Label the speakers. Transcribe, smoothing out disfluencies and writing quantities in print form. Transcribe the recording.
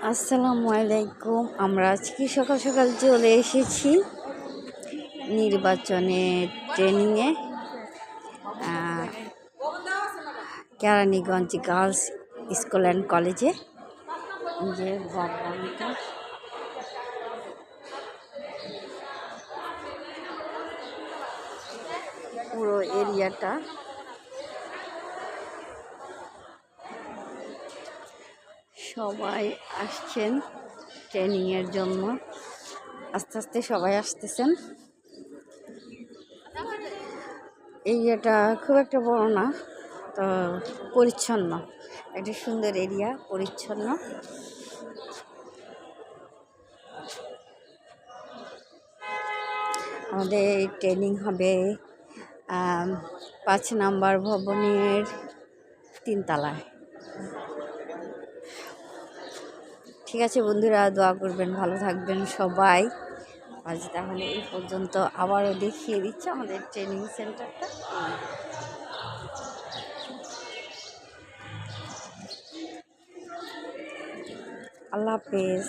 Speaker 1: আসসালামু আলাইকুম। আমরা আজকে সকাল সকাল চলে এসেছি নির্বাচনের ট্রেনিংয়ে। কেরানীগঞ্জ গার্লস স্কুল অ্যান্ড কলেজে। যে ভবনটা পুরো এরিয়াটা সবাই আসছেন ট্রেনিংয়ের জন্য। আস্তে আস্তে সবাই আসতেছেন। এরিয়াটা খুব একটা বড় না, তো পরিচ্ছন্ন, একটা সুন্দর এরিয়া, পরিচ্ছন্ন। আমাদের ট্রেনিং হবে 5 নম্বর ভবনের 3 তলায়। ঠিক আছে বন্ধুরা, দোয়া করবেন, ভালো থাকবেন সবাই। আজ তাহলে এই পর্যন্ত। আবারও দেখিয়ে দিচ্ছে আমাদের ট্রেনিং সেন্টারটা। আল্লাহ হাফেজ।